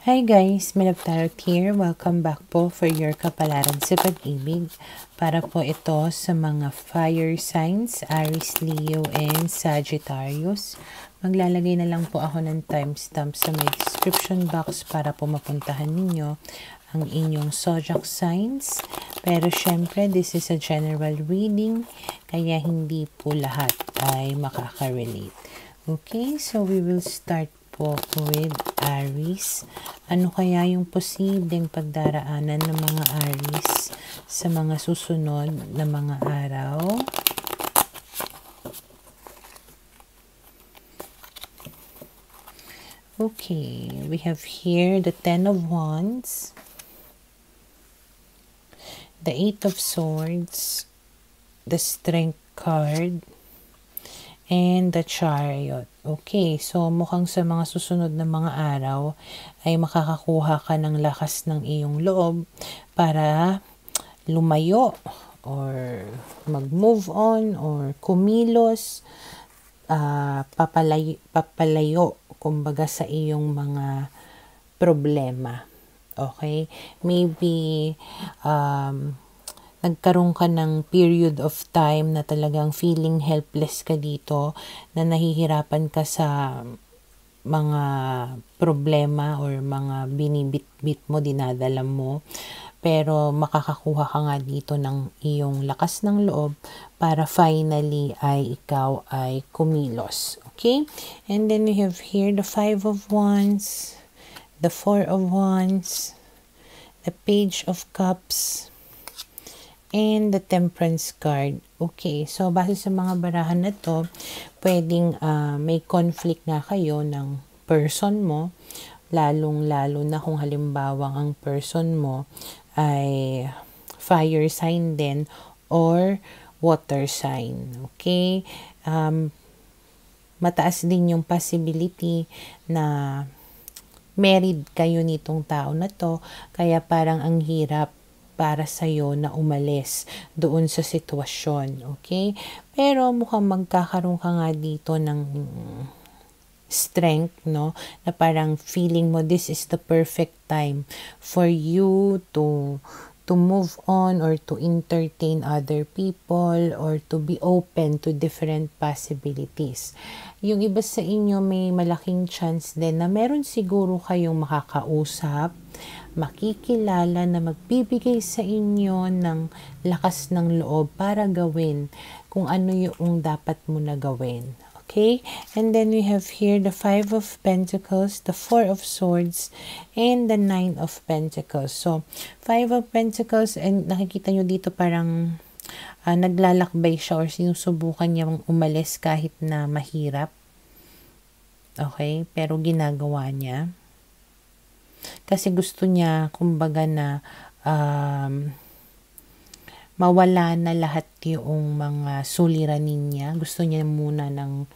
Hi guys, Milab Tarot here. Welcome back po for your kapalaran sa pag-ibig. Para po ito sa mga fire signs, Aries, Leo, and Sagittarius. Maglalagay na lang po ako ng timestamp sa may description box para po mapuntahan ninyo ang inyong zodiac signs. Pero syempre, this is a general reading, kaya hindi po lahat ay makaka-relate. Okay, so we will start po with Aries. Ano kaya yung posibleng pagdaraanan ng mga Aries sa mga susunod na mga araw? Okay, we have here the Ten of Wands, the Eight of Swords, the Strength card, and the Chariot. Okay, so mukhang sa mga susunod na mga araw ay makakakuha ka ng lakas ng iyong loob para lumayo or mag-move on or kumilos, papalayo kumbaga sa iyong mga problema. Okay? Maybe nagkaroon ka ng period of time na talagang feeling helpless ka dito, na nahihirapan ka sa mga problema or mga binibit-bit mo, dinadala mo. Pero makakakuha ka nga dito ng iyong lakas ng loob para finally ay ikaw ay kumilos. Okay? And then we have here the Five of Wands, the Four of Wands, the Page of Cups, and the Temperance card. Okay, so base sa mga barahan na to, pwedeng may conflict na kayo ng person mo, lalong-lalo na kung halimbawa ang person mo ay fire sign din or water sign. Okay, mataas din yung possibility na married kayo nitong tao na to, kaya parang ang hirap para sa'yo na umalis doon sa sitwasyon. Okay? Pero mukhang magkakaroon ka nga dito ng strength, no? Na parang feeling mo this is the perfect time for you to move on or to entertain other people or to be open to different possibilities. Yung iba sa inyo may malaking chance din na meron siguro kayong makakausap, makikilala na magbibigay sa inyo ng lakas ng loob para gawin kung ano yung dapat mo na gawin. Okay? And then we have here the Five of Pentacles, the Four of Swords, and the Nine of Pentacles. So, Five of Pentacles, and nakikita nyo dito parang naglalakbay siya or sinusubukan niyang umalis kahit na mahirap. Okay? Pero ginagawa niya. Kasi gusto niya, kumbaga na, mawala na lahat yung mga suliranin niya. Gusto niya muna ng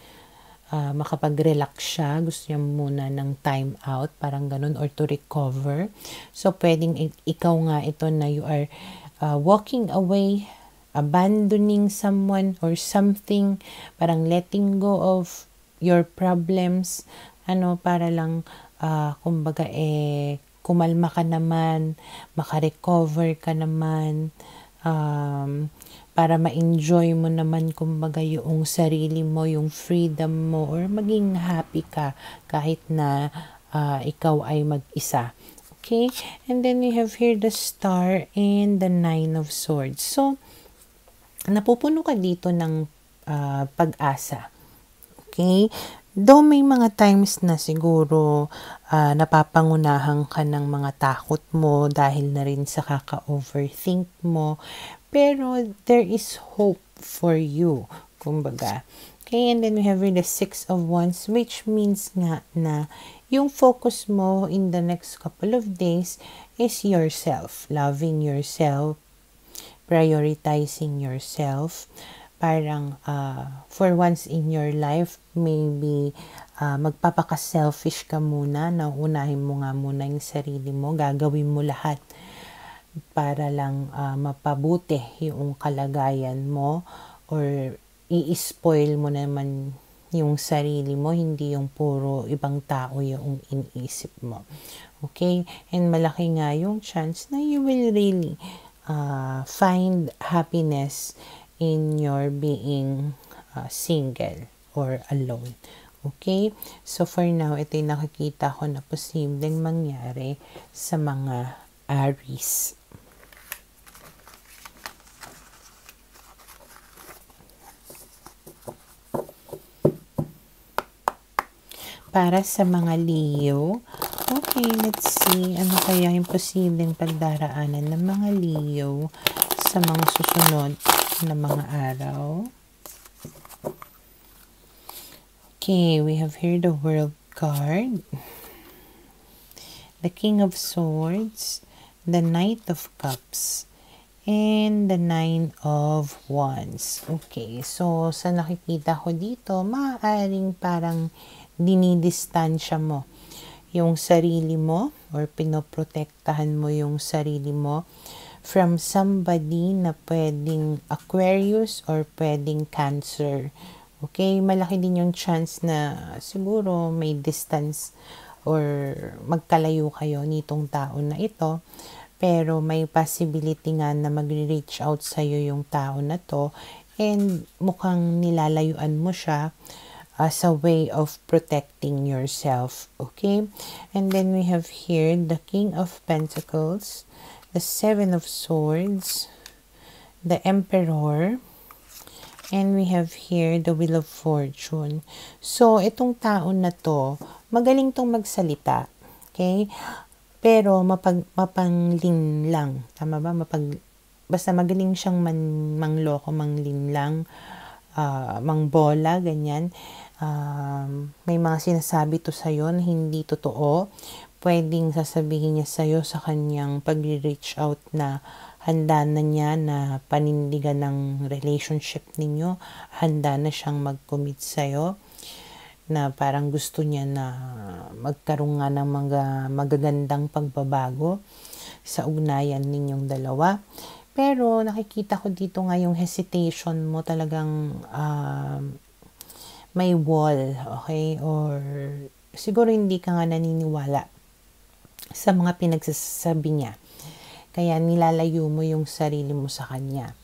makapag-relax siya. Gusto niya muna ng time out, parang ganun, or to recover. So, pwedeng ikaw nga ito na you are walking away, abandoning someone or something, parang letting go of your problems, para lang, kumbaga, kumalma ka naman, makarecover ka naman, para ma-enjoy mo naman kumbaga yung sarili mo, yung freedom mo, or maging happy ka kahit na ikaw ay mag-isa. Okay? And then we have here the Star and the Nine of Swords. So, napupuno ka dito ng pag-asa. Okay? Though may mga times na siguro napapangunahan ka ng mga takot mo dahil na rin sa kaka-overthink mo, pero there is hope for you, kumbaga. Okay, and then we have the Six of Wands, which means nga na yung focus mo in the next couple of days is yourself, loving yourself, prioritizing yourself. Parang for once in your life, maybe magpapaka-selfish ka muna, na unahin mo nga muna yung sarili mo, gagawin mo lahat para lang mapabuti yung kalagayan mo, or i-spoil mo naman yung sarili mo, hindi yung puro ibang tao yung iniisip mo. Okay? And malaki nga yung chance na you will really find happiness in your being single or alone. Okay? So for now, ito yung nakikita ko na posibleng mangyari sa mga Aries. Para sa mga Leo, okay, let's see, ano kaya yung posibleng pagdaraanan ng mga Leo sa mga susunod na mga araw. Okay, we have here the World card, the King of Swords, the Knight of Cups, and the Nine of Wands. Okay, so sa nakikita ko dito, maaaring parang dinidistansya mo yung sarili mo or pinoprotektahan mo yung sarili mo from somebody na pwedeng Aquarius or pwedeng Cancer. Okay, malaki din yung chance na siguro may distance or magkalayo kayo nitong tao na ito. Pero may possibility nga na mag-reach out sa'yo yung tao na to and mukhang nilalayuan mo siya as a way of protecting yourself. Okay? And then we have here the King of Pentacles, the Seven of Swords, the Emperor, and we have here the Wheel of Fortune. So, itong tao na to, magaling tong magsalita. Okay? Pero mapangling lang. Tama ba? Basta magaling siyang mangloko, manglinlang, mangbola, ganyan. May mga sinasabi to sa'yo na hindi totoo. Pwedeng sasabihin niya sa'yo sa kanyang pag-reach out na handa na niya na panindigan ng relationship ninyo. Handa na siyang mag-commit sa'yo. Na parang gusto niya na magkaroon nga ng mga magagandang pagbabago sa ugnayan ninyong dalawa. Pero nakikita ko dito nga yung hesitation mo talagang may wall, okay? Or siguro hindi ka nga naniniwala sa mga pinagsasabi niya. Kaya nilalayo mo yung sarili mo sa kanya.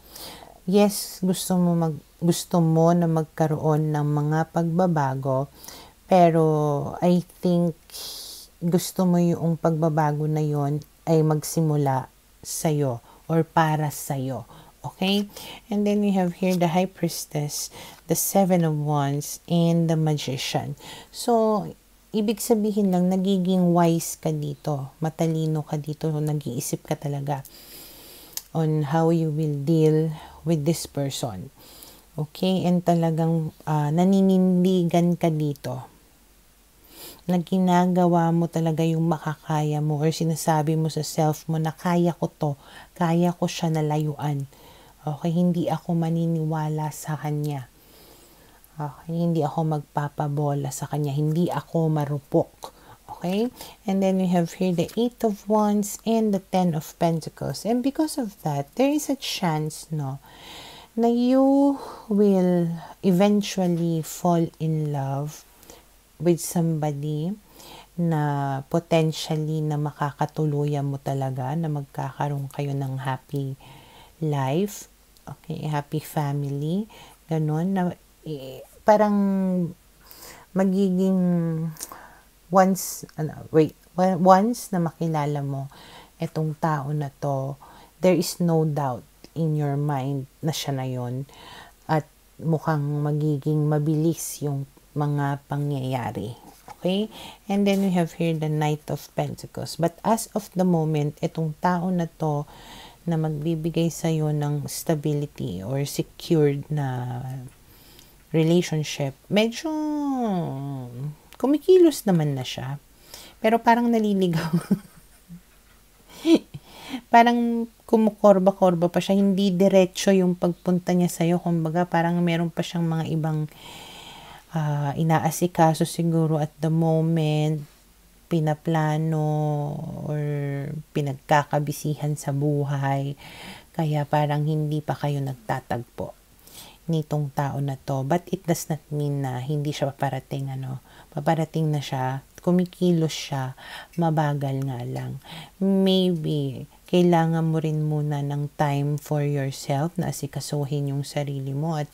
Yes, gusto mo na magkaroon ng mga pagbabago, pero I think gusto mo yung pagbabago na yon ay magsimula sa'yo or para sa'yo. Okay? And then we have here the High Priestess, the Seven of Wands, and the Magician. So, ibig sabihin lang, nagiging wise ka dito. Matalino ka dito. Nag-iisip ka talaga on how you will deal with this person. Okay? And talagang naninindigan ka dito. Na ginagawa mo talaga yung makakaya mo or sinasabi mo sa self mo na kaya ko to. Kaya ko siya nalayuan. Okay, hindi ako maniniwala sa kanya. Okay, hindi ako magpapabola sa kanya. Hindi ako marupok. Okay? And then we have here the Eight of Wands and the Ten of Pentacles. And because of that, there is a chance, no, na you will eventually fall in love with somebody na potentially na makakatuluyan mo talaga, na magkakaroon kayo ng happy life. Okay, happy family, ganon, na parang magiging once na makilala mo itong tao na to, there is no doubt in your mind na siya na yon at mukhang magiging mabilis yung mga pangyayari. Okay? And then we have here the Knight of Pentacles. But as of the moment, itong tao na to na magbibigay sa'yo ng stability or secured na relationship, medyo kumikilos naman na siya. Pero parang naliligaw. Parang kumukorba-korba pa siya. Hindi diretso yung pagpunta niya sa'yo. Kumbaga, parang meron pa siyang mga ibang inaasikaso siguro at the moment, pinaplano or pinagkakabisihan sa buhay. Kaya parang hindi pa kayo nagtatagpo. nitong tao na to. But it does not mean na hindi siya paparating, paparating na siya, kumikilos siya, mabagal nga lang. Maybe, kailangan mo rin muna ng time for yourself na asikasuhin yung sarili mo at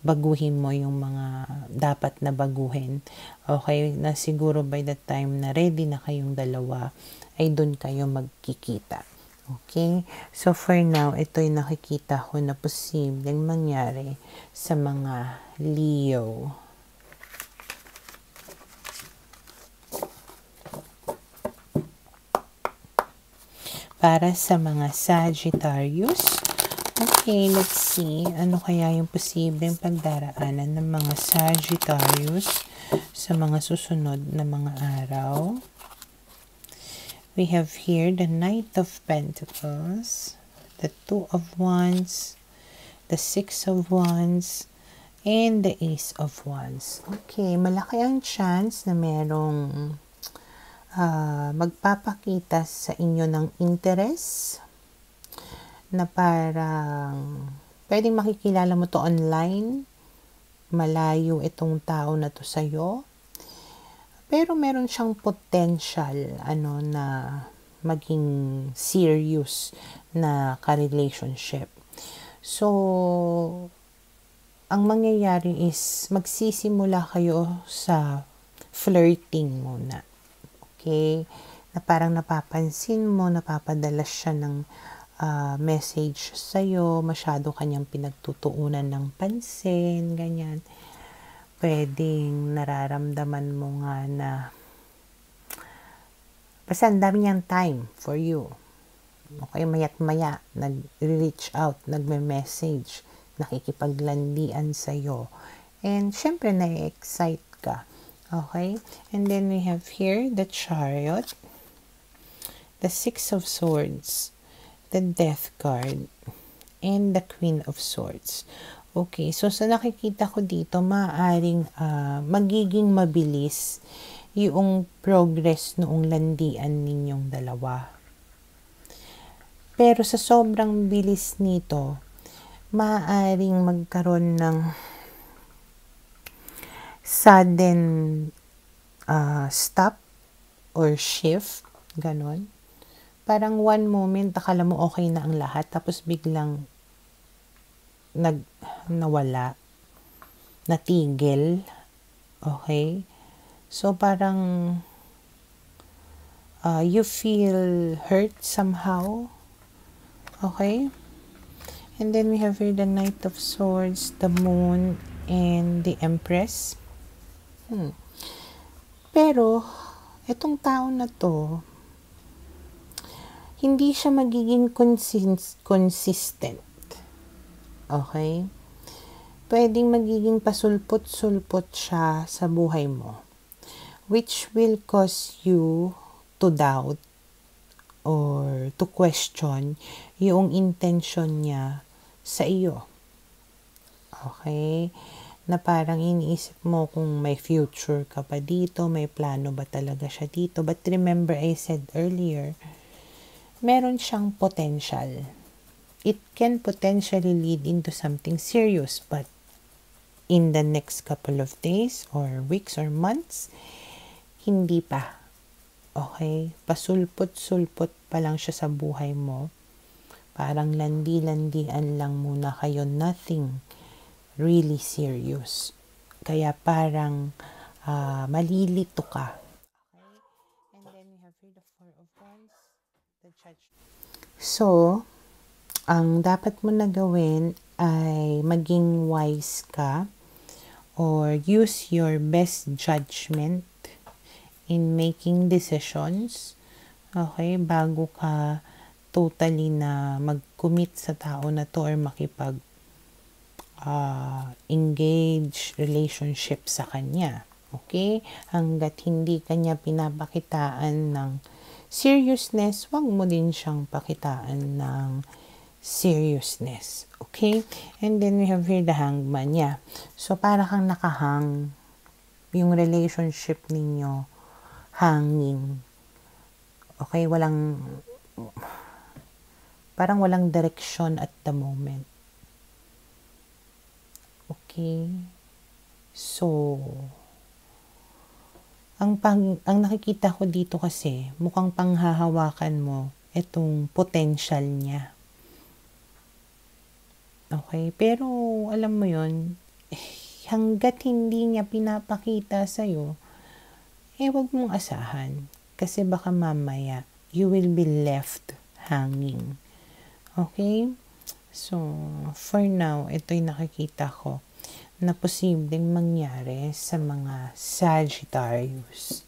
baguhin mo yung mga dapat na baguhin. Okay, na siguro by the time na ready na kayong dalawa, ay doon kayo magkikita. Okay? So, for now, ito yung nakikita ko na posibleng mangyari sa mga Leo. Para sa mga Sagittarius, okay, let's see. Ano kaya yung posibleng pagdaraanan ng mga Sagittarius sa mga susunod na mga araw? We have here the Knight of Pentacles, the Two of Wands, the Six of Wands, and the Ace of Wands. Okay, malaki ang chance na merong magpapakita sa inyo ng interest na parang pwedeng makikilala mo to online, malayo itong tao na to sa'yo. Pero meron siyang potential na maging serious na ka-relationship. So, ang mangyayari is magsisimula kayo sa flirting muna. Okay? Na parang napapansin mo, napapadala siya ng message sa'yo, masyado kanyang pinagtutuunan ng pansin, ganyan. Pwedeng nararamdaman mo nga na basta ang dami niyang time for you. Okay, maya't maya, nag-reach out, nagme-message, nakikipaglandian sa'yo. And syempre, na-excite ka. Okay? And then we have here the Chariot, the Six of Swords, the Death card, and the Queen of Swords. Okay, so sa nakikita ko dito, maaaring magiging mabilis yung progress noong landian ninyong dalawa. Pero sa sobrang bilis nito, maaaring magkaroon ng sudden stop or shift, ganon. Parang one moment, akala mo okay na ang lahat, tapos biglang nawala, natigil. Okay? So, parang you feel hurt somehow. Okay? And then we have here the Knight of Swords, the Moon, and the Empress. Pero, itong tao na to, hindi siya magiging consistent. Okay? Pwedeng magiging pasulpot-sulpot siya sa buhay mo, which will cause you to doubt or to question yung intention niya sa iyo. Okay? Na parang iniisip mo kung may future ka pa dito, may plano ba talaga siya dito. But remember, I said earlier, meron siyang potential. It can potentially lead into something serious, but in the next couple of days or weeks or months, hindi pa. Okay? Pasulpot-sulpot pa lang siya sa buhay mo. Parang landi-landian lang muna kayo. Nothing really serious. Kaya parang malilito ka. Okay? And then we have here the Four of Wands, the Judgment. So, ang dapat mo na gawin ay maging wise ka or use your best judgment in making decisions. Okay? Bago ka totally na mag-commit sa tao na to or makipag engage relationship sa kanya. Okay? Hanggat hindi kanya pinapakitaan ng seriousness, wag mo din siyang pakitaan ng seriousness. Okay? And then we have here the Hangman. Yeah. So, para kang nakahang. Yung relationship ninyo, hanging. Okay? Parang walang direction at the moment. Okay? So, ang nakikita ko dito kasi, mukhang panghahawakan mo itong potential niya. Okay? Pero, alam mo yon, hanggat hindi niya pinapakita sa'yo, wag mong asahan. Kasi baka mamaya, you will be left hanging. Okay? So, for now, ito'y nakikita ko na posibleng mangyari sa mga Sagittarius.